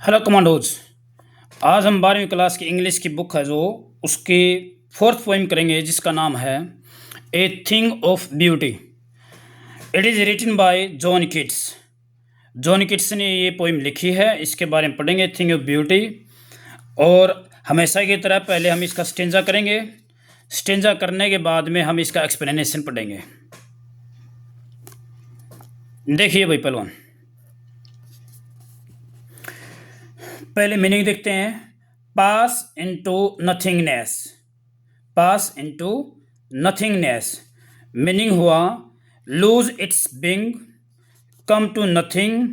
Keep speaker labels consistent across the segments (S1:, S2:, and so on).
S1: Hello commandos. आज हम 12वीं क्लास की इंग्लिश की बुक है जो उसकी फोर्थ पोइम करेंगे जिसका नाम है a thing of beauty. It is written by John Keats. John Keats ने ये पोइम लिखी है, इसके बारे में पढ़ेंगे थिंग ऑफ ब्यूटी। और हमेशा की तरह पहले हम इसका स्टेंजा करेंगे। स्टेंजा करने के बाद में हम इसका एक्सप्लेनेशन पढ़ेंगे। देखिए भाई पहलवान, पहले मीनिंग देखते हैं। Pass into nothingness. Pass into nothingness meaning हुआ lose its being, come to nothing,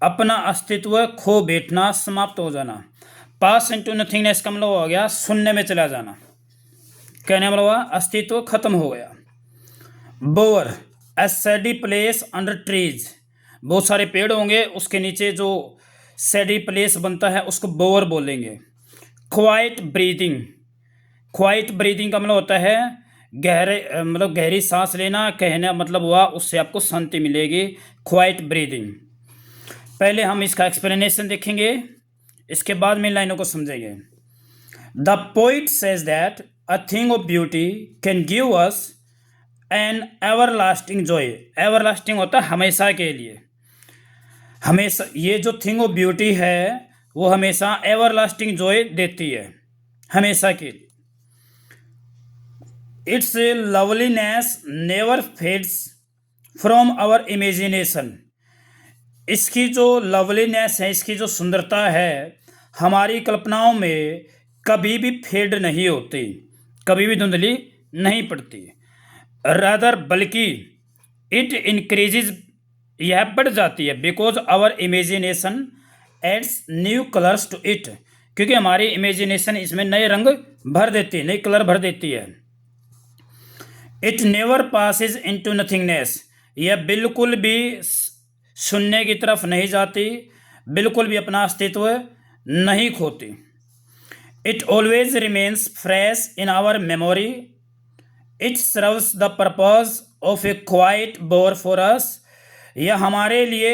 S1: अपना अस्तित्व खो बैठना, समाप्त हो जाना। पास इनटू नथिंगनेस का मतलब हो गया शून्य में चला जाना। कहने मतलब हुआ अस्तित्व खत्म हो गया। बोअर ए सैडी प्लेस अंडर ट्रीज। बहुत सारे पेड़ होंगे, उसके नीचे जो सैडी प्लेस बनता है उसको बोअर बोलेंगे। Quite breathing. क्वाइट ब्रीदिंग का मतलब होता है गहरे मतलब गहरी सांस लेना। कहना मतलब हुआ उससे आपको शांति मिलेगी। Quite breathing. पहले हम इसका एक्सप्लेनेशन देखेंगे, इसके बाद में लाइनों को समझेंगे। The poet says that a thing of beauty can give us an everlasting joy. Everlasting होता है हमेशा के लिए। हमेशा ये जो थिंग ऑफ ब्यूटी है वो हमेशा एवरलास्टिंग जॉय देती है, हमेशा के लिए। Its loveliness never fades from our imagination. इसकी जो लवलीनेस है, इसकी जो सुंदरता है, हमारी कल्पनाओं में कभी भी फेड नहीं होती, कभी भी धुंधली नहीं पड़ती। रादर बल्कि इट इंक्रीजेज, यह बढ़ जाती है। Because our imagination adds new colours to it, क्योंकि हमारी इमेजिनेशन इसमें नए रंग भर देती है, नई कलर भर देती है। It never passes into nothingness. यह बिल्कुल भी शून्य की तरफ नहीं जाती, बिल्कुल भी अपना अस्तित्व नहीं खोती। It always remains fresh in our memory. It serves the purpose of a quiet bower for us. यह हमारे लिए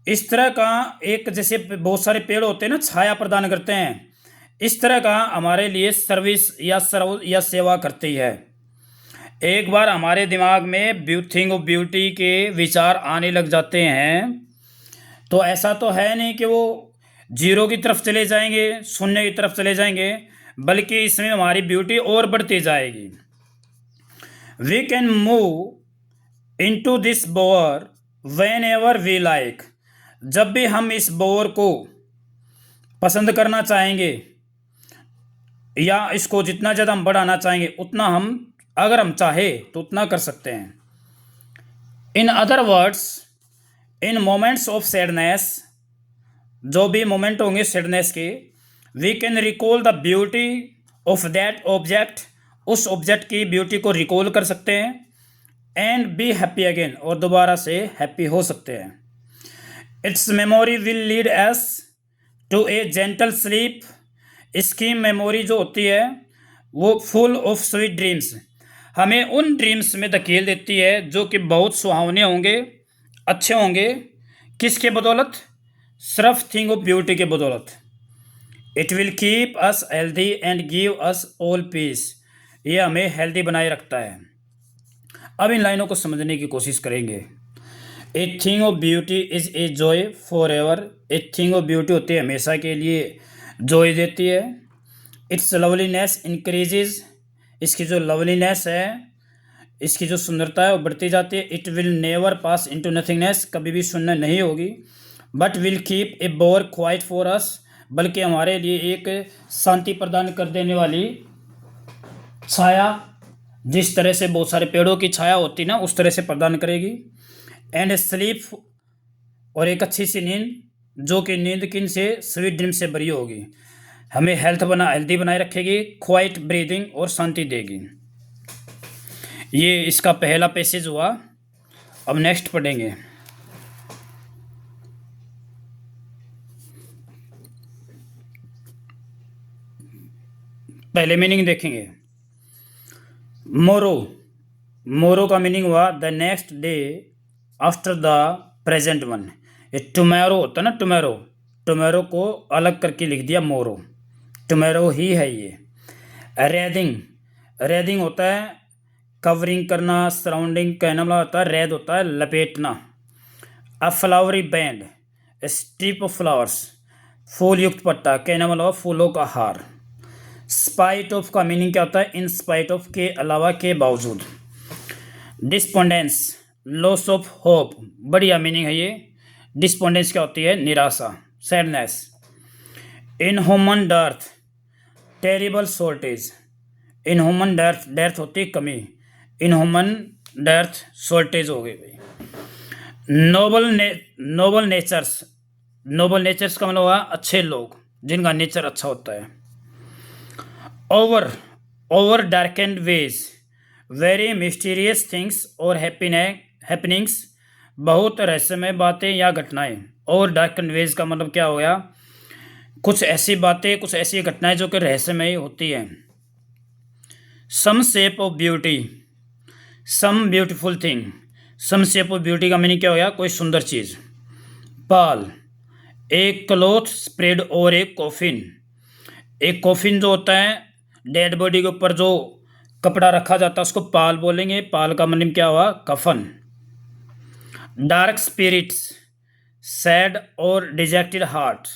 S1: इस तरह का एक, जैसे बहुत सारे पेड़ होते हैं ना, छाया प्रदान करते हैं, इस तरह का हमारे लिए सर्विस या सर्व या सेवा करती है। एक बार हमारे दिमाग में थिंग ऑफ ब्यूटी के विचार आने लग जाते हैं तो ऐसा तो है नहीं कि वो जीरो की तरफ चले जाएंगे, शून्य की तरफ चले जाएंगे, बल्कि इसमें हमारी ब्यूटी और बढ़ती जाएगी। We can move into this bower whenever we like. जब भी हम इस बोअर को पसंद करना चाहेंगे या इसको जितना ज़्यादा हम बढ़ाना चाहेंगे उतना हम, अगर हम चाहे तो उतना कर सकते हैं। In other words, in moments of sadness, जो भी मोमेंट होंगे सैडनेस के, we can recall the beauty of that object. उस ऑब्जेक्ट की ब्यूटी को रिकॉल कर सकते हैं। एंड बी हैप्पी अगेन, और दोबारा से हैप्पी हो सकते हैं। Its memory will lead us to a gentle sleep. इसकी मेमोरी जो होती है वो फुल ऑफ स्वीट ड्रीम्स, हमें उन ड्रीम्स में धकेल देती है जो कि बहुत सुहावने होंगे, अच्छे होंगे। किसके बदौलत? सिर्फ थिंग ऑफ ब्यूटी के बदौलत। It will keep us healthy and give us all peace. ये हमें हेल्दी बनाए रखता है। अब इन लाइनों को समझने की कोशिश करेंगे। ए thing of beauty is a joy for ever. A thing of beauty होती है हमेशा के लिए जॉय देती है। It's loveliness increases. इसकी जो लवलीनेस है, इसकी जो सुंदरता है वो बढ़ती जाती है। It will never pass into nothingness, कभी भी शून्य नहीं होगी। But will keep a bore quiet for us, बल्कि हमारे लिए एक शांति प्रदान कर देने वाली छाया, जिस तरह से बहुत सारे पेड़ों की छाया होती ना, उस तरह से प्रदान करेगी। एंड स्लीप, और एक अच्छी सी नींद, जो कि नींद किन से? स्वीट ड्रीम से भरी होगी। हमें हेल्दी बनाए रखेगी, क्वाइट ब्रीदिंग, और शांति देगी। ये इसका पहला पैसेज हुआ। अब नेक्स्ट पढ़ेंगे। पहले मीनिंग देखेंगे। मोरो। मोरो का मीनिंग हुआ the next day after the present one. ये टुमारो होता है ना, टुमारो, टुमेरो को अलग करके लिख दिया मोरो, टुमेरो ही है ये। रेदिंग, रेदिंग होता है कवरिंग करना, सराउंडिंग कहना वाला होता है, रेद होता है लपेटना। A flowery band, strip of flowers, फूल युक्त पट्टा कहने वाला फूलों का हार। स्पाइट ऑफ का मीनिंग क्या होता है, इन स्पाइट ऑफ के अलावा, के बावजूद। डिस्पोंडेंस, लॉस ऑफ होप, बढ़िया मीनिंग है ये। डिस्पोंडेंस क्या होती है, निराशा, sadness. Inhuman dearth, terrible shortage, inhuman dearth, dearth होती है कमी, इनह्यूमन डर्थ शॉर्टेज हो गई भाई। नोबल नेचर्स, नोबल नेचर्स का मतलब हुआ अच्छे लोग, जिनका नेचर अच्छा होता है। Over darkened ways, very mysterious things और हैपनिंग्स, बहुत रहस्यमय बातें या घटनाएं। ओवर डार्केंड वेज का मतलब क्या हो गया, कुछ ऐसी बातें, कुछ ऐसी घटनाएं जो कि रहस्यमय होती हैं। Some shape of beauty, some beautiful thing, some shape of beauty का मीनिंग क्या हो गया, कोई सुंदर चीज़। पाल, एक क्लॉथ स्प्रेड और एक कॉफिन, एक कॉफिन जो होता है डेड बॉडी के ऊपर जो कपड़ा रखा जाता है उसको पाल बोलेंगे, पाल का मीनिंग क्या हुआ, कफन। डार्क स्पिरिट्स, सैड और डिजेक्टेड हार्ट,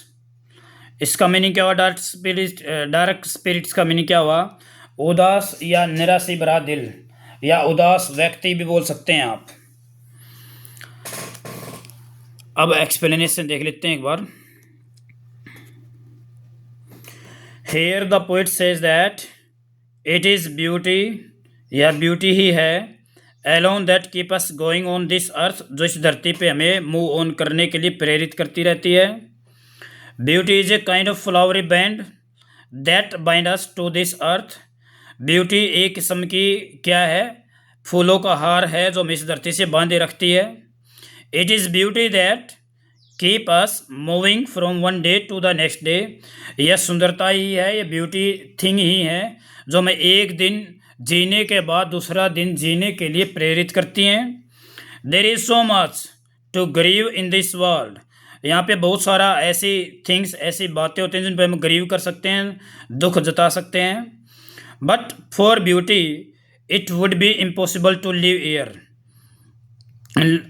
S1: इसका मीनिंग क्या हुआ, डार्क स्पिरिट्स का मीनिंग क्या हुआ, उदास या निराशा भरा दिल, या उदास व्यक्ति भी बोल सकते हैं आप। अब एक्सप्लेनेशन देख लेते हैं एक बार। Here the poet says that it is beauty, यह ब्यूटी ही है, alone that keep us going on this earth, जो इस धरती पे हमें मूव ऑन करने के लिए प्रेरित करती रहती है। Beauty is a kind of flowery band that bind us to this earth, beauty एक किस्म की क्या है, फूलों का हार है जो हमें इस धरती से बांधे रखती है। It is beauty that keep us moving from one day to the next day, यह सुंदरता ही है, यह ब्यूटी थिंग ही है जो हमें एक दिन जीने के बाद दूसरा दिन जीने के लिए प्रेरित करती हैं। There is so much to grieve in this world, यहाँ पे बहुत सारा ऐसी थिंग्स, ऐसी बातें होती हैं जिन पर हम ग्रीव कर सकते हैं, दुख जता सकते हैं। But for beauty it would be impossible to live here,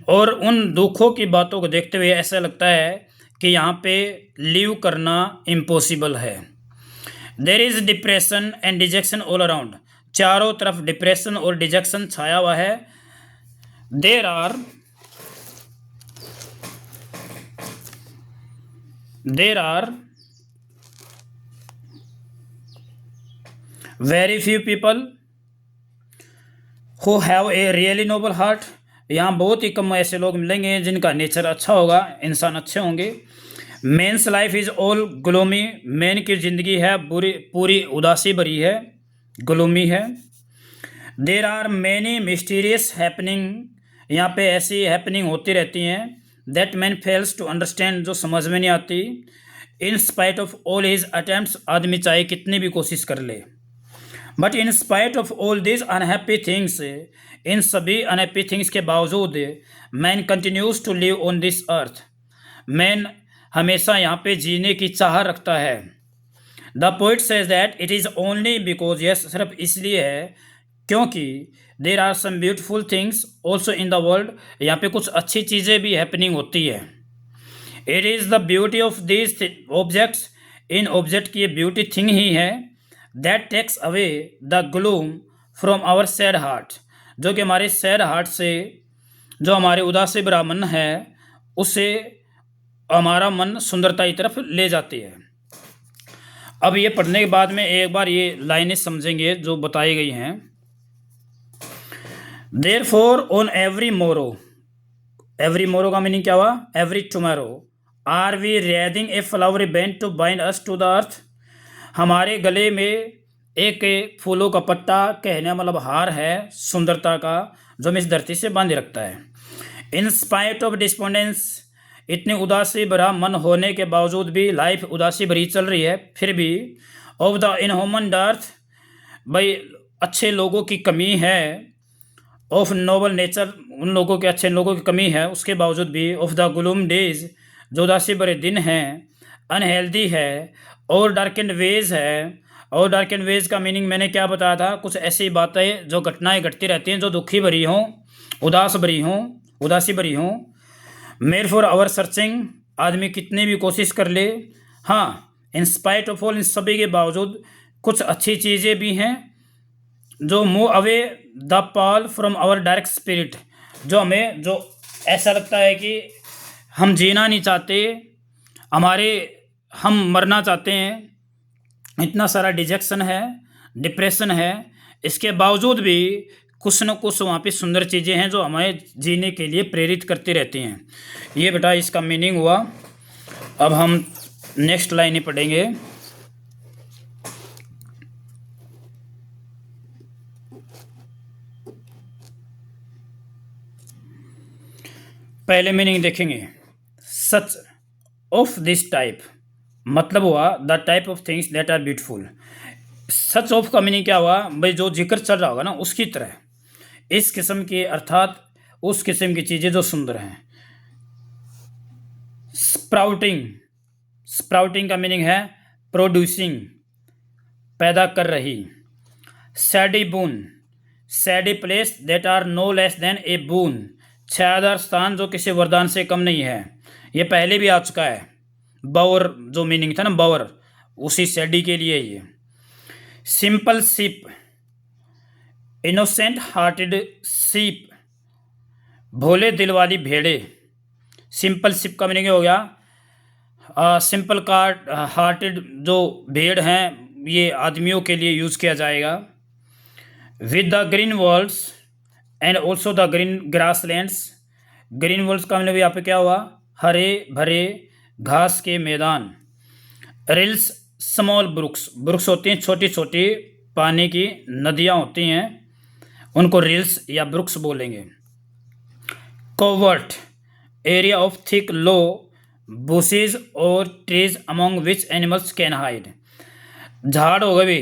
S1: और उन दुखों की बातों को देखते हुए ऐसा लगता है कि यहाँ पे लिव करना इम्पॉसिबल है। There is depression and dejection all around, चारों तरफ डिप्रेशन और डिजेक्शन छाया हुआ है। There are very few people who have a really noble heart, यहाँ बहुत ही कम ऐसे लोग मिलेंगे जिनका नेचर अच्छा होगा, इंसान अच्छे होंगे। Man's life is all gloomy, man की ज़िंदगी है पूरी उदासी भरी है, ग्लोमी है। There are many mysterious happening, यहाँ पे ऐसी हैपनिंग होती रहती हैं। That man fails to understand, जो समझ में नहीं आती। In spite of all his attempts, आदमी चाहे कितनी भी कोशिश कर ले, but in spite of all this unhappy things, इन सभी अनहैप्पी थिंग्स के बावजूद man continues to live on this earth, man हमेशा यहाँ पे जीने की चाह रखता है। The poet says that it is only because, यह सिर्फ इसलिए है क्योंकि there are some beautiful things also in the world, यहाँ पे कुछ अच्छी चीज़ें भी हैपनिंग होती है। It is the beauty of this objects, इन ऑब्जेक्ट की ब्यूटी थिंग ही है। That takes away the gloom from our sad heart, जो कि हमारे सैड हार्ट से, जो हमारे उदासी भरा मन है, उससे हमारा मन सुंदरता की तरफ ले जाती है। अब ये पढ़ने के बाद में एक बार ये लाइनें समझेंगे जो बताई गई हैं। Therefore on every morrow, every morrow का मीनिंग क्या हुआ, every tomorrow, are we wreathing a flowery band to bind us to the earth, हमारे गले में एक फूलों का पट्टा कहने मतलब हार है सुंदरता का, जो हमें इस धरती से बांधे रखता है। इन स्पाइट ऑफ डिस्पोंडेंस, इतनी उदासी भरा मन होने के बावजूद भी, लाइफ उदासी भरी चल रही है फिर भी। ऑफ द इनह्यूमन डर्थ, भाई अच्छे लोगों की कमी है। ऑफ नोबल नेचर, उन लोगों के अच्छे लोगों की कमी है, उसके बावजूद भी। ऑफ द ग्लूम डेज, जो उदासी भरे दिन हैं। अनहेल्दी है, और डार्क एंड वेज है। और डार्क एंड वेज का मीनिंग मैंने क्या बताया था, कुछ ऐसी बातें जो घटनाएं घटती रहती हैं जो दुखी भरी हों, उदासी भरी हों। मेर फॉर आवर सर्चिंग, आदमी कितनी भी कोशिश कर ले, हाँ, इन स्पाइट ऑफ ऑल, इन सभी के बावजूद कुछ अच्छी चीज़ें भी हैं जो move away the pall from our direct spirit, जो हमें जो ऐसा लगता है कि हम जीना नहीं चाहते, हम मरना चाहते हैं, इतना सारा डिजेक्शन है, डिप्रेशन है, इसके बावजूद भी कुछ न कुछ वहाँ पे सुंदर चीज़ें हैं जो हमें जीने के लिए प्रेरित करती रहती हैं। ये बेटा इसका मीनिंग हुआ। अब हम नेक्स्ट लाइन ही पढ़ेंगे। पहले मीनिंग देखेंगे, सच ऑफ दिस टाइप, मतलब हुआ the type of things that are beautiful. Such of का मीनिंग क्या हुआ भाई, जो जिक्र चल रहा होगा ना उसकी तरह, इस किस्म की, अर्थात उस किस्म की चीज़ें जो सुंदर हैं। स्प्राउटिंग का मीनिंग है प्रोड्यूसिंग, पैदा कर रही। Shady place that are no less than a boon, छायादार स्थान जो किसी वरदान से कम नहीं है। ये पहले भी आ चुका है। बावर जो मीनिंग था ना, बावर, उसी सैडी के लिए ये। Simple sheep, innocent hearted sheep, भोले दिल वाली भेड़े। सिंपल शिप का मीनिंग हो गया सिंपल हार्टेड जो भेड़ हैं, ये आदमियों के लिए यूज़ किया जाएगा। With the green worlds and also the green grasslands, green worlds का मतलब यहाँ पे क्या हुआ, हरे भरे घास के मैदान। रिल्स स्मॉल ब्रुक्स होती हैं छोटी छोटी पानी की नदियाँ होती हैं, उनको रिल्स या ब्रुक्स बोलेंगे। Covert, area of thick low bushes और trees among which animals can hide, झाड़ हो गए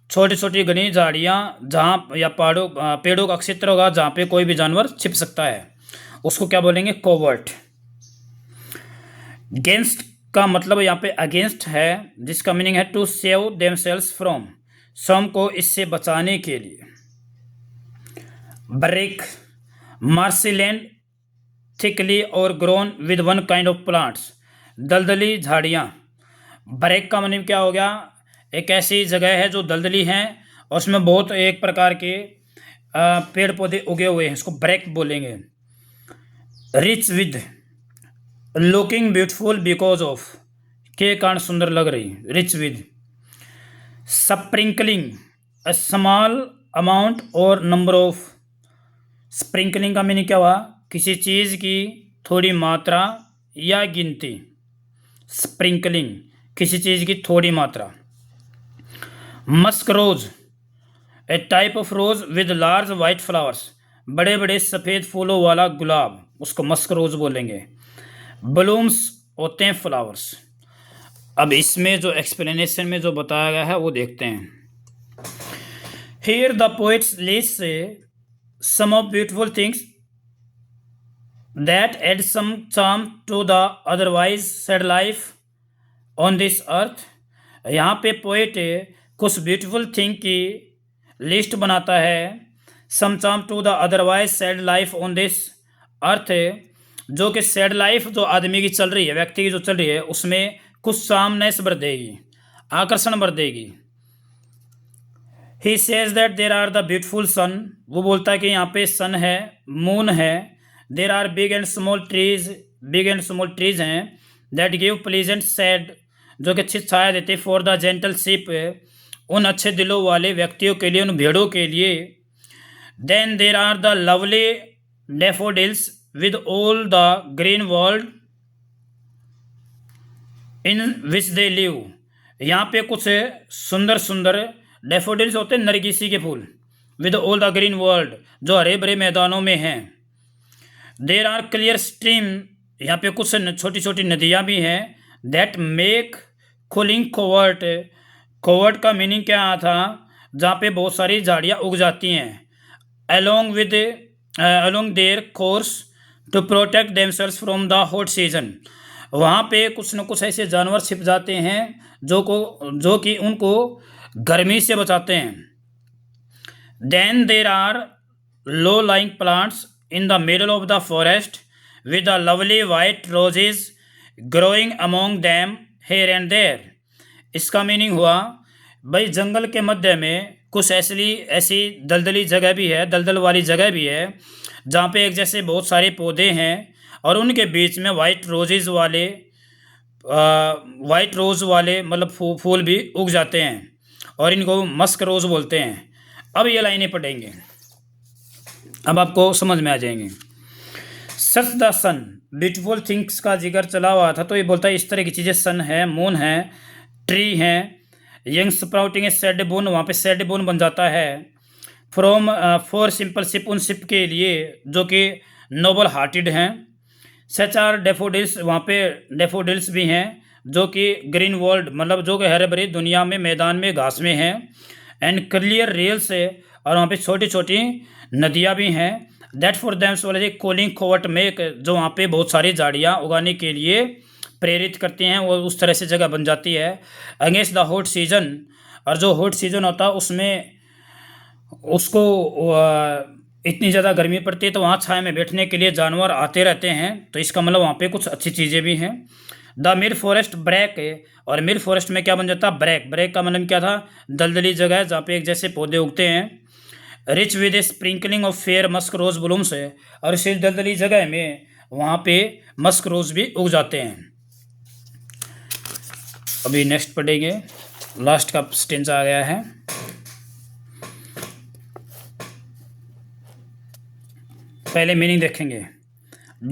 S1: छोटी छोटी घनी झाड़ियाँ जहाँ, या पेड़ों का क्षेत्र होगा जहाँ पे कोई भी जानवर छिप सकता है, उसको क्या बोलेंगे, कोवर्ट। गेंस्ट का मतलब यहाँ पे अगेंस्ट है, जिसका मीनिंग है टू सेव देमसेल्स फ्रॉम, स्वयं को इससे बचाने के लिए। ब्रेक, मार्सीलैंड थिकली और grown with one kind of plants, दलदली झाड़ियाँ। ब्रेक का मतलब क्या हो गया, एक ऐसी जगह है जो दलदली हैं और उसमें बहुत एक प्रकार के पेड़ पौधे उगे हुए हैं, इसको ब्रेक बोलेंगे। Rich with, looking beautiful because of, के कारण सुंदर लग रही, rich with. Sprinkling, a small amount और नंबर ऑफ, स्प्रिंकलिंग का मीनिंग क्या हुआ, किसी चीज़ की थोड़ी मात्रा या गिनती। स्प्रिंकलिंग, किसी चीज़ की थोड़ी मात्रा। Musk rose, a type of rose with large white flowers, बड़े बड़े सफ़ेद फूलों वाला गुलाब, उसको मस्क रोज बोलेंगे। ब्लूम्स होते हैं फ्लावर्स। अब इसमें जो एक्सप्लेनेशन में जो बताया गया है वो देखते हैं। Here the poets list some of beautiful things that add some charm to the otherwise sad life on this earth. यहाँ पे पोएट कुछ ब्यूटीफुल थिंग की लिस्ट बनाता है, some charm to the otherwise sad life on this earth, जो कि sad life जो आदमी की चल रही है, व्यक्ति की जो चल रही है, उसमें कुछ सामनेस भर देगी, आकर्षण भर देगी। He says that there are the beautiful sun, वो बोलता है कि यहाँ पे सन है, मून है। There are big and small trees हैं दैट गिव प्लीजेंट सैड, जो कि अच्छी छाया देते, फॉर द जेंटल शिप, उन अच्छे दिलों वाले व्यक्तियों के लिए, उन भेड़ों के लिए। Then there are the lovely daffodils with all the green world in which they live, यहाँ पे कुछ सुंदर सुंदर डैफोडिल्स होते हैं, नरगिसी के फूल। with all the green world, जो हरे भरे मैदानों में हैं। there are clear stream, यहाँ पे कुछ छोटी छोटी नदियाँ भी हैं। that make cooling covert का मीनिंग क्या था, जहाँ पे बहुत सारी झाड़ियाँ उग जाती हैं। along their course to protect themselves from the hot season, वहाँ पे कुछ न कुछ ऐसे जानवर छिप जाते हैं जो कि उनको गर्मी से बचाते हैं। Then there are low lying plants in the middle of the forest with the lovely white roses growing among them here and there। इसका मीनिंग हुआ भाई जंगल के मध्य में कुछ ऐसी दलदली जगह भी है, दलदल वाली जगह भी है जहाँ पे एक जैसे बहुत सारे पौधे हैं और उनके बीच में वाइट रोज़ वाले मतलब फूल भी उग जाते हैं और इनको मस्क रोज़ बोलते हैं। अब ये लाइनें पढ़ेंगे, अब आपको समझ में आ जाएंगे। Such the sun beautiful things का जिक्र चला हुआ था, तो ये बोलता है इस तरह की चीज़ें, सन है, मून है, ट्री है, यंग स्प्राउटिंग सैड बोन, वहाँ पे सैड बोन बन जाता है। फ्रॉम फॉर सिंपल शिप, उन शिप के लिए जो कि नोबल हार्टेड हैं। सच आर डेफोडिल्स, वहाँ पे डेफोडिल्स भी हैं जो कि ग्रीन वर्ल्ड मतलब जो कि हरे भरी दुनिया में मैदान में घास में हैं। एंड क्लियर रेल्स है और वहाँ पे छोटी छोटी नदियाँ भी हैं। दैट फॉर दैम वाले कूलिंग कोवट मेक, जो वहाँ पे बहुत सारी झाड़ियाँ उगाने के लिए प्रेरित करती हैं, वो उस तरह से जगह बन जाती है। अगेंस्ट द हॉट सीजन, और जो हॉट सीजन होता है उसमें उसको इतनी ज़्यादा गर्मी पड़ती है तो वहाँ छाया में बैठने के लिए जानवर आते रहते हैं, तो इसका मतलब वहाँ पे कुछ अच्छी चीज़ें भी हैं। द मिड फॉरेस्ट ब्रैक है, और मिड फॉरेस्ट में क्या बन जाता है, ब्रैक। ब्रैक का मतलब क्या था, दलदली जगह है जहाँ पे एक जैसे पौधे उगते हैं। Rich with a sprinkling of fair musk rose blooms है, और इस दलदली जगह में वहाँ पे मस्क रोज भी उग जाते हैं। अभी नेक्स्ट पढ़ेंगे, लास्ट का स्टेंज आ गया है। पहले मीनिंग देखेंगे।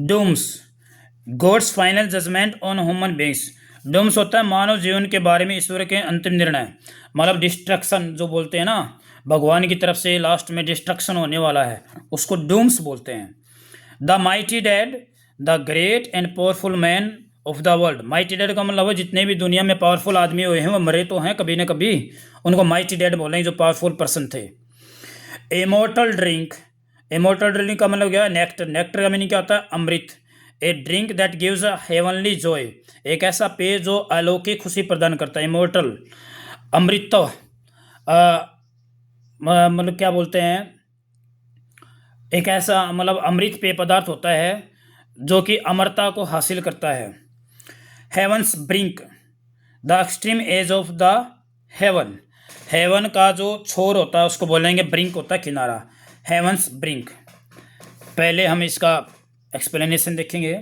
S1: Dooms, God's final judgement on human beings. Dooms होता है मानव जीवन के बारे में ईश्वर के अंतिम निर्णय, मतलब डिस्ट्रक्शन जो बोलते हैं ना, भगवान की तरफ से लास्ट में डिस्ट्रक्शन होने वाला है, उसको डूम्स बोलते हैं। The mighty dad, the great and powerful man of the world. Mighty dad का मतलब है जितने भी दुनिया में पावरफुल आदमी हुए हैं वो मरे तो हैं कभी न कभी, उनको माइटी डैड बोलेंगे जो पावरफुल पर्सन थे। इमोर्टल ड्रिंक, इमोर्टल ड्रिंक का मतलब क्या है, नेक्टर। नेक्टर का मीनिंग क्या होता है, अमृत। A drink that gives a heavenly joy, एक ऐसा पेय जो अलौकिक खुशी प्रदान करता है। इमोर्टल, अमृत मतलब क्या बोलते हैं, एक ऐसा मतलब अमृत पेय पदार्थ होता है जो कि अमरता को हासिल करता है। Heaven's brink, the extreme edge of the heaven. Heaven का जो छोर होता है उसको बोलेंगे ब्रिंक, होता है किनारा। Heaven's brink. पहले हम इसका एक्सप्लेनेशन देखेंगे।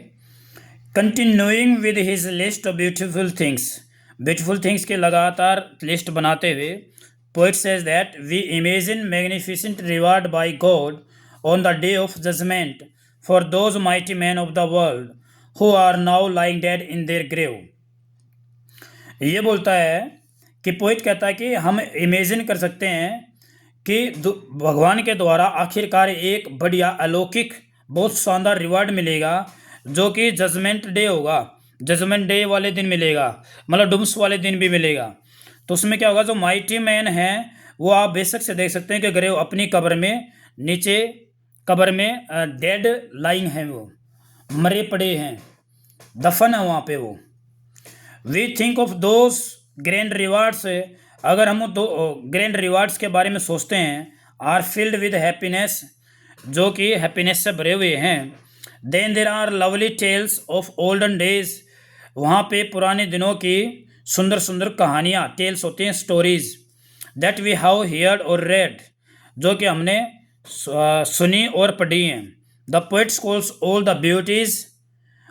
S1: Continuing with his list of beautiful things, beautiful things के लगातार लिस्ट बनाते हुए, poet says that we imagine magnificent reward by God on the day of judgement for those mighty man of the world who are now lying dead in their grave. ये बोलता है कि poet कहता है कि हम इमेजिन कर सकते हैं कि भगवान के द्वारा आखिरकार एक बढ़िया अलौकिक बहुत शानदार रिवार्ड मिलेगा जो कि जजमेंट डे होगा, जजमेंट डे वाले दिन मिलेगा, मतलब डूम्स वाले दिन भी मिलेगा। तो उसमें क्या होगा, जो माइटी मैन हैं वो आप बेशक से देख सकते हैं कि ग्रेव अपनी कब्र में, नीचे कब्र में डेड लाइंग हैं, वो मरे पड़े हैं, दफन है वहाँ पे वो। We think of those grand rewards, अगर हम दो ग्रैंड रिवार्ड्स के बारे में सोचते हैं, आर फिल्ड विद हैप्पीनेस, जो कि हैप्पीनेस से भरे हुए हैं। Then there are lovely tales of olden days, वहाँ पे पुराने दिनों की सुंदर सुंदर कहानियाँ, टेल्स होती हैं stories, that we have heard और रेड, जो कि हमने सुनी और पढ़ी हैं। The poets calls all the beauties,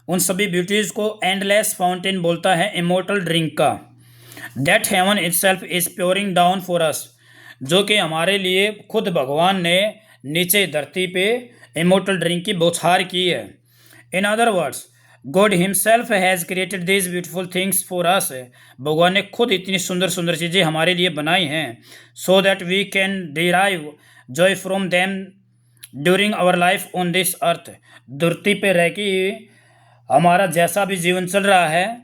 S1: उन सभी ब्यूटीज़ को एंडलेस फाउंटेन बोलता है इमोर्टल ड्रिंक का। That heaven itself is pouring down for us, जो कि हमारे लिए खुद भगवान ने नीचे धरती पे इमोर्टल ड्रिंक की बौछार की है। इन other words, God himself has created this beautiful things for us, भगवान ने खुद इतनी सुंदर सुंदर चीज़ें हमारे लिए बनाई हैं, so that we can derive joy from them during our life on this earth. धरती पे रह के हमारा जैसा भी जीवन चल रहा है,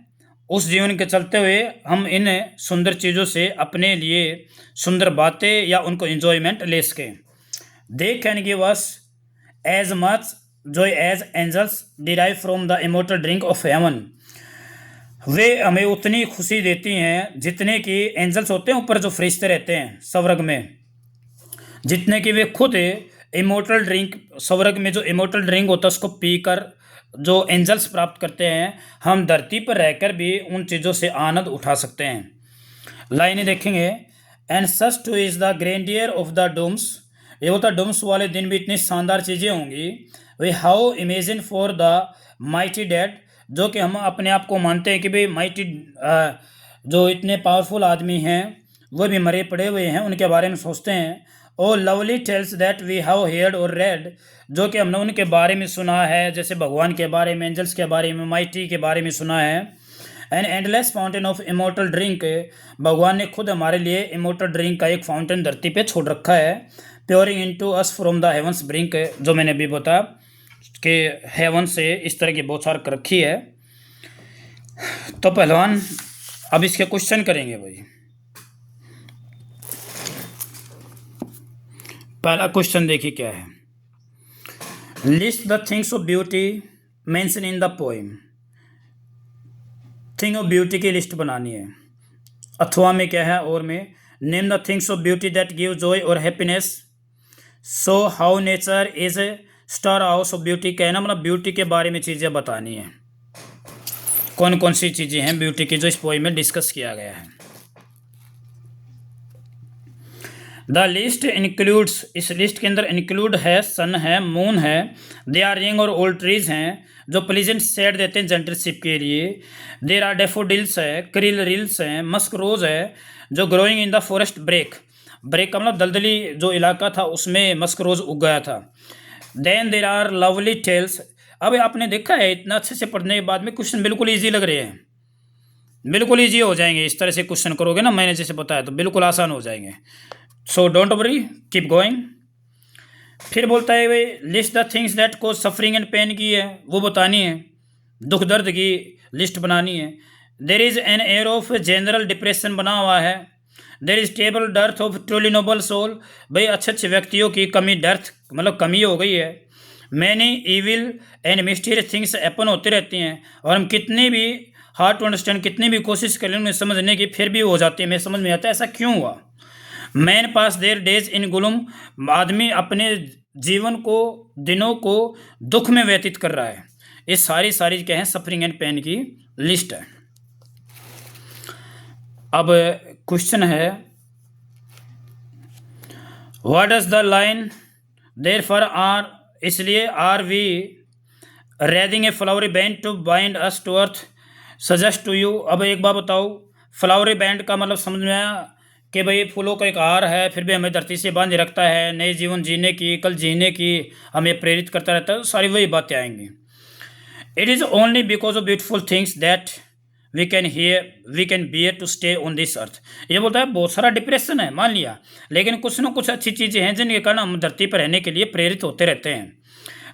S1: उस जीवन के चलते हुए हम इन सुंदर चीज़ों से अपने लिए सुंदर बातें या उनको एंजॉयमेंट ले सकें। They can give us as much joy as angels derive from the immortal drink of heaven, वे हमें उतनी खुशी देती हैं जितने कि एंजल्स होते हैं ऊपर जो फरिश्ते रहते हैं स्वर्ग में, जितने कि वे खुद इमोर्टल ड्रिंक, स्वर्ग में जो इमोर्टल ड्रिंक होता है उसको पीकर जो एंजल्स प्राप्त करते हैं, हम धरती पर रहकर भी उन चीज़ों से आनंद उठा सकते हैं। लाइनें देखेंगे, and such too is the grandeur of the dooms, ये होता डूम्स वाले दिन भी इतनी शानदार चीज़ें होंगी। Way how imagine for the mighty dead, जो कि हम अपने आप को मानते हैं कि भाई माइटी जो इतने पावरफुल आदमी हैं वो भी मरे पड़े हुए हैं, उनके बारे में सोचते हैं। O lovely tales that we have heard और रेड, जो कि हमने उनके बारे में सुना है, जैसे भगवान के बारे में, एंजल्स के बारे में, माइटी के बारे में सुना है। An endless fountain of immortal drink, भगवान ने खुद हमारे लिए इमोर्टल ड्रिंक का एक फाउंटेन धरती पे छोड़ रखा है। Pouring into us from the heaven's brink, जो मैंने अभी बताया कि हेवन से इस तरह की बौछार कर रखी है। तो पहलवान अब इसके क्वेश्चन करेंगे भाई। पहला क्वेश्चन देखिए क्या है, list the things of beauty mention in the poem. Thing of beauty की लिस्ट बनानी है। अथवा में क्या है, और में name the things of beauty that give joy और happiness. So how nature is a storehouse of beauty, कहना मतलब ब्यूटी के बारे में चीज़ें बतानी है। कौन कौन सी चीज़ें हैं ब्यूटी की जो इस पोएम में डिस्कस किया गया है। द लिस्ट इंक्लूड्स, इस लिस्ट के अंदर इंक्लूड है सन है, मून है, दे आर रिंग और ओल्ड ट्रीज हैं जो प्लीजेंट शेड देते हैं जेंटलशिप के लिए। देर आर डेफोडिल्स है, क्रिल रिल्स हैं, मस्क रोज है जो growing in the forest brake, brake का मतलब दलदली जो इलाका था उसमें मस्क रोज उग गया था। Then there are lovely tales. अब आपने देखा है इतना अच्छे से पढ़ने के बाद में क्वेश्चन बिल्कुल ईजी लग रहे हैं, बिल्कुल ईजी हो जाएंगे। इस तरह से क्वेश्चन करोगे ना मैंने जैसे बताया तो बिल्कुल आसान हो जाएंगे। So don't worry, keep going. फिर बोलता है भाई list the things that cause suffering and pain की है वो बतानी है, दुख दर्द की लिस्ट बनानी है। There is an air of general depression बना हुआ है। There is table dearth of truly noble soul, भाई अच्छे अच्छे व्यक्तियों की कमी, डर्थ मतलब कमी हो गई है। Many evil and mysterious things happen होती रहती हैं, और हम कितनी भी हार्ड टू अंडरस्टैंड, कितनी भी कोशिश कर लें उन्हें समझने की, फिर भी हो जाती है, हमें समझ में आता है ऐसा क्यों हुआ। Man pass their days in gloom, आदमी अपने जीवन को, दिनों को दुख में व्यतीत कर रहा है। ये सारी क्या है, सफरिंग एंड पेन की लिस्ट है। अब क्वेश्चन है, what does the line therefore are, इसलिए are we wreathing a flowery band to bind us to earth suggest to you. अब एक बार बताओ, फ्लावरी बैंड का मतलब समझ में आया कि भाई फूलों का एक हार है, फिर भी हमें धरती से बांधे रखता है, नए जीवन जीने की, कल जीने की हमें प्रेरित करता रहता है, सारी वही बातें आएंगी। It is only because of beautiful things that we can bear to stay on this earth. ये बोलता है बहुत सारा डिप्रेशन है मान लिया, लेकिन कुछ ना कुछ अच्छी चीज़ें हैं जिनके कारण हम धरती पर रहने के लिए प्रेरित होते रहते हैं।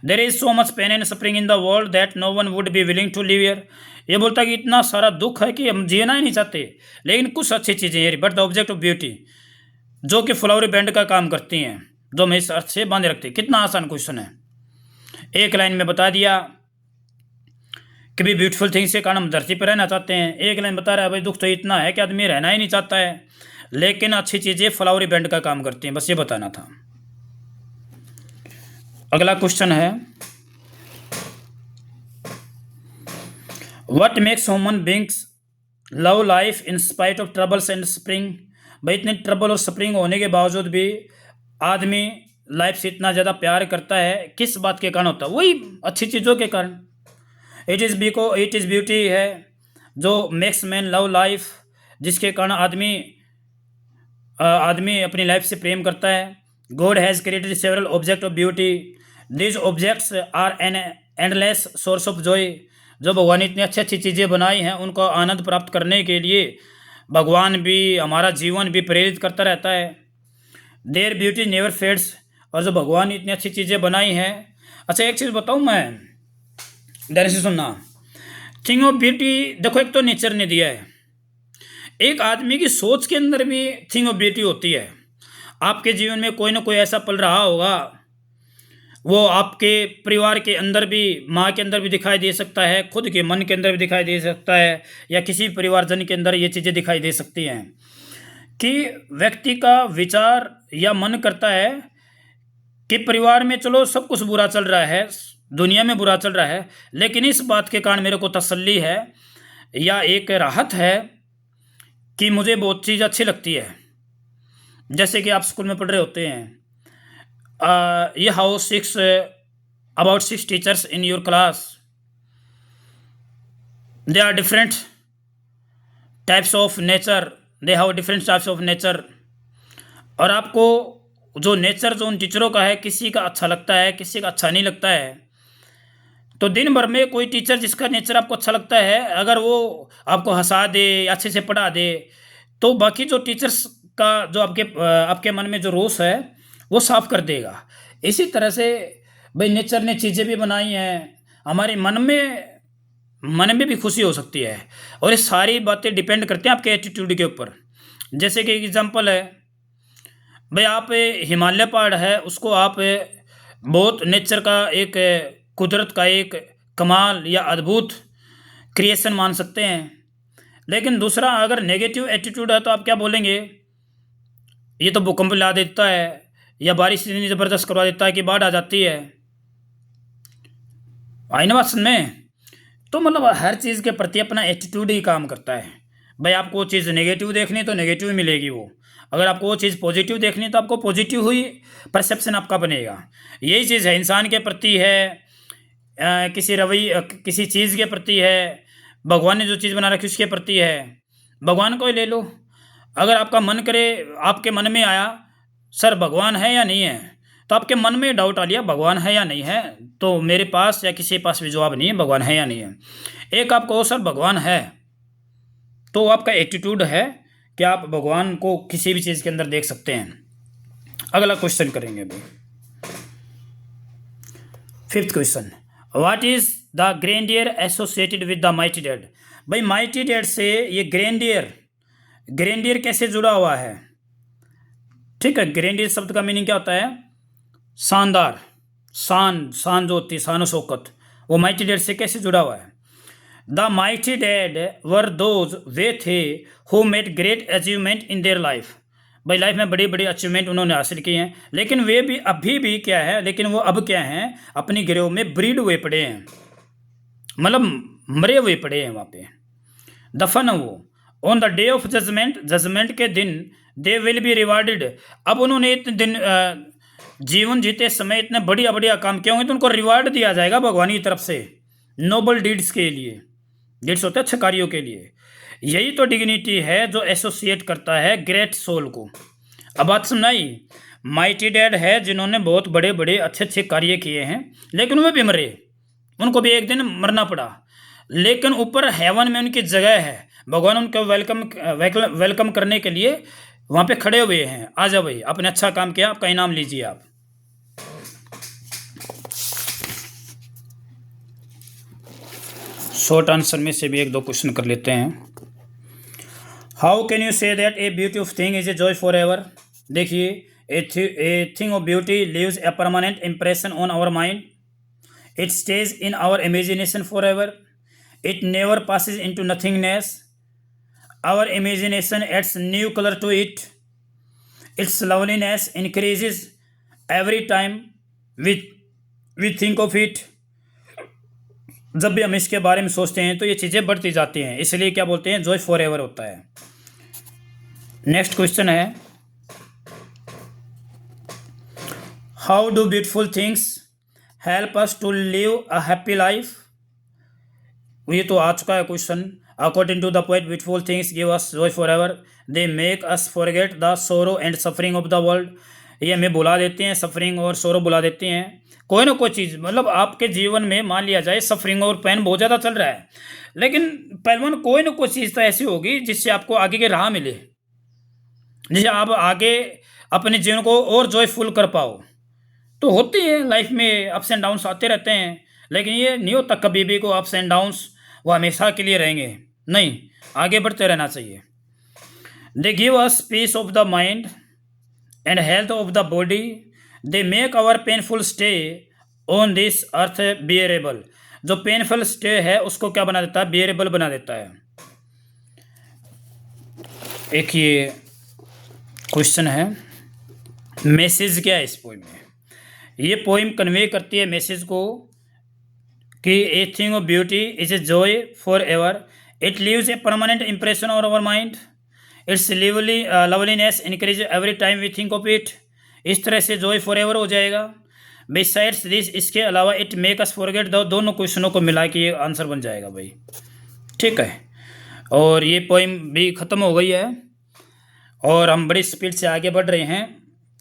S1: There is so much pain and suffering in the world that no one would be willing to live here. ये बोलता है कि इतना सारा दुख है कि हम जीना ही नहीं चाहते, लेकिन कुछ अच्छी चीज़ें हैं, but the object of beauty जो कि फ्लावरी बैंड का काम करती हैं, जो हमें इस अर्थ से बांधे रखती है। कितना आसान क्वेश्चन है, एक लाइन में बता दिया कि भी ब्यूटीफुल थिंग्स के कारण हम धरती पर रहना चाहते हैं। एक लाइन बता रहा है भाई दुख तो इतना है कि आदमी रहना ही नहीं चाहता है, लेकिन अच्छी चीज़ें फ्लावरी बैंड का काम करती हैं, बस ये बताना था। अगला क्वेश्चन है, what makes human beings love life in spite of troubles and spring. भाई इतने ट्रबल और स्प्रिंग होने के बावजूद भी आदमी लाइफ से इतना ज़्यादा प्यार करता है, किस बात के कारण होता है, वही अच्छी चीज़ों के कारण। इट इज़ ब्यूटी है जो मेक्स मैन लव लाइफ, जिसके कारण आदमी अपनी लाइफ से प्रेम करता है। God has created several object of beauty, this objects are an endless source of joy. जो भगवान ने इतनी अच्छी अच्छी चीज़ें बनाई हैं उनको आनंद प्राप्त करने के लिए भगवान भी, हमारा जीवन भी प्रेरित करता रहता है। देयर ब्यूटी नेवर फेड्स, और जो भगवान ने इतनी अच्छी चीज़ें बनाई हैं। अच्छा एक चीज़ बताऊँ मैं, ध्यान से सुनना, थिंग ऑफ ब्यूटी देखो, एक तो नेचर ने दिया है, एक आदमी की सोच के अंदर भी थिंग ऑफ ब्यूटी होती है। आपके जीवन में कोई ना कोई ऐसा पल रहा होगा, वो आपके परिवार के अंदर भी, माँ के अंदर भी दिखाई दे सकता है, खुद के मन के अंदर भी दिखाई दे सकता है, या किसी परिवारजन के अंदर ये चीज़ें दिखाई दे सकती हैं कि व्यक्ति का विचार या मन करता है कि परिवार में चलो सब कुछ बुरा चल रहा है, दुनिया में बुरा चल रहा है, लेकिन इस बात के कारण मेरे को तसल्ली है या एक राहत है कि मुझे बहुत चीज़ अच्छी लगती है। जैसे कि आप स्कूल में पढ़ रहे होते हैं, you have about six teachers in your class. They are different types of nature. They have different types of nature. और आपको जो नेचर जो उन टीचरों का है, किसी का अच्छा लगता है, किसी का अच्छा नहीं लगता है। तो दिन भर में कोई टीचर जिसका नेचर आपको अच्छा लगता है, अगर वो आपको हंसा दे, अच्छे से पढ़ा दे, तो बाकी जो टीचर्स का जो आपके मन में जो रोष है वो साफ कर देगा। इसी तरह से भाई नेचर ने चीज़ें भी बनाई हैं, हमारे मन में भी खुशी हो सकती है, और ये सारी बातें डिपेंड करते हैं आपके एटीट्यूड के ऊपर। जैसे कि एग्जांपल है, भाई आप हिमालय पहाड़ है, उसको आप बहुत नेचर का एक, कुदरत का एक कमाल या अद्भुत क्रिएशन मान सकते हैं। लेकिन दूसरा अगर नेगेटिव एटीट्यूड है तो आप क्या बोलेंगे, ये तो भूकंप ला देता है, या बारिश इतनी ज़बरदस्त करवा देता है कि बाढ़ आ जाती है। आई ना बात समझ में? तो मतलब हर चीज़ के प्रति अपना एटीट्यूड ही काम करता है। भाई आपको वो चीज़ नेगेटिव देखनी तो नेगेटिव मिलेगी वो, अगर आपको वो चीज़ पॉजिटिव देखनी तो आपको पॉजिटिव ही परसेप्शन आपका बनेगा। यही चीज़ है इंसान के प्रति है, किसी चीज़ के प्रति है, भगवान ने जो चीज़ बना रखी उसके प्रति है। भगवान को ही ले लो, अगर आपका मन करे, आपके मन में आया सर भगवान है या नहीं है, तो आपके मन में डाउट आ लिया भगवान है या नहीं है, तो मेरे पास या किसी के पास भी जवाब नहीं है भगवान है या नहीं है। एक आप कहो सर भगवान है, तो आपका एटीट्यूड है कि आप भगवान को किसी भी चीज़ के अंदर देख सकते हैं। अगला क्वेश्चन करेंगे अभी, 5th question, what is the grandeur associated with the mighty dad. भाई माइटी डैड से ये ग्रैंडियर कैसे जुड़ा हुआ है? ठीक है, ग्रैंडियर शब्द का मीनिंग क्या होता है? शानदार, शान जो होती है, शान शौकत, वो माइटी डैड से कैसे जुड़ा हुआ है? The mighty dead were those वे थे who made great achievement in their life. भाई लाइफ में बड़ी बड़ी अचीवमेंट उन्होंने हासिल किए हैं, लेकिन वे भी अभी भी क्या है, लेकिन वो अब क्या हैं, अपनी गिरोह में ब्रीड हुए पड़े हैं, मतलब मरे हुए पड़े हैं, वहाँ पे दफन वो। On the day of judgement के दिन दे विल बी रिवार्डेड। अब उन्होंने इतने दिन जीवन जीते समय इतने बढ़िया बढ़िया काम किए होंगे तो उनको रिवार्ड दिया जाएगा भगवान की तरफ से, नोबल डीड्स के लिए। डीड्स होते हैं अच्छे कार्यों के लिए। यही तो डिग्निटी है जो एसोसिएट करता है ग्रेट सोल को। अब बात सुनाई, माइटी डैड है जिन्होंने बहुत बड़े बड़े अच्छे अच्छे कार्य किए हैं, लेकिन वे भी मरे, उनको भी एक दिन मरना पड़ा, लेकिन ऊपर हेवन में उनकी जगह है, भगवान उनको वेलकम करने के लिए वहाँ पे खड़े हुए हैं। आ जाओ भाई, आपने अच्छा काम किया, आपका इनाम लीजिए आप। शॉर्ट आंसर में से भी 1-2 क्वेश्चन कर लेते हैं। How can you say that a beauty of thing is a joy for ever. देखिए, a thing of beauty leaves a permanent impression on our mind, it stays in our imagination for ever, it never passes into nothingness, our imagination adds new color to it, its loveliness increases every time we think of it। जब भी हम इसके बारे में सोचते हैं तो ये चीज़ें बढ़ती जाती हैं, इसलिए क्या बोलते हैं, जॉय फॉर एवर होता है। नेक्स्ट क्वेश्चन है, how do beautiful things help us to live a happy life. ये तो आ चुका है question. According to the poet, beautiful things give us joy for ever, they make us forget the sorrow and suffering of the world. ये हमें बुला देते हैं, सफरिंग और सोरो बुला देते हैं। कोई ना कोई चीज़, मतलब आपके जीवन में मान लिया जाए सफरिंग और पेन बहुत ज़्यादा चल रहा है, लेकिन पहलवान कोई ना कोई चीज़ तो ऐसी होगी जिससे आपको आगे की राह मिले, जिससे आप आगे अपने जीवन को और जॉयफुल कर पाओ। तो होती है लाइफ में, अप्स एंड डाउन्स आते रहते हैं, लेकिन ये नहीं होता कभी भी को अप्स एंड डाउन्स वो हमेशा के लिए रहेंगे, नहीं, आगे बढ़ते रहना चाहिए। They give us peace of the mind and health of the body, they make our painful stay on this earth bearable. जो पेनफुल स्टे है उसको क्या बना देता है, बियरेबल बना देता है। एक ये क्वेश्चन है, मैसेज क्या है इस पोइम में। ये पोइम कन्वे करती है मैसेज को कि a thing of beauty is a joy for ever, it leaves a permanent impression on our mind, its loveliness increase every time we think of it. इस तरह से जॉय फॉर एवर हो जाएगा। Besides this, इसके अलावा it make us forget, दोनों क्वेश्चनों को मिला के ये आंसर बन जाएगा भाई। ठीक है, और ये पोइम भी ख़त्म हो गई है और हम बड़ी स्पीड से आगे बढ़ रहे हैं,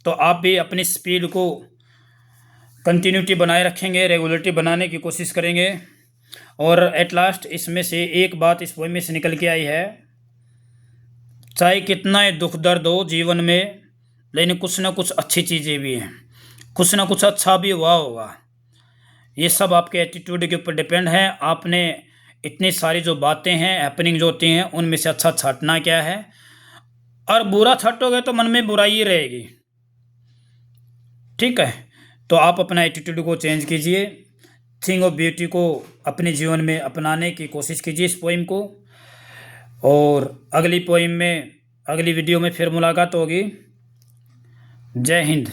S1: तो आप भी अपनी स्पीड को कंटिन्यूटी बनाए रखेंगे, रेगुलरिटी बनाने की कोशिश करेंगे। और एट लास्ट इसमें से एक बात इस पोइम में से निकल के आई है, चाहे कितना ही दुख दर्द हो जीवन में, लेकिन कुछ ना कुछ अच्छी चीज़ें भी हैं, कुछ ना कुछ अच्छा भी हुआ होगा। ये सब आपके एटीट्यूड के ऊपर डिपेंड है। आपने इतनी सारी जो बातें हैं, हैपनिंग जो होती हैं, उनमें से अच्छा छांटना क्या है, और बुरा छाटोगे तो मन में बुराई ही रहेगी। ठीक है, तो आप अपना एटीट्यूड को चेंज कीजिए, थिंग ऑफ ब्यूटी को अपने जीवन में अपनाने की कोशिश कीजिए इस पोइम को। और अगली पोइम में, अगली वीडियो में फिर मुलाकात होगी। जय हिंद।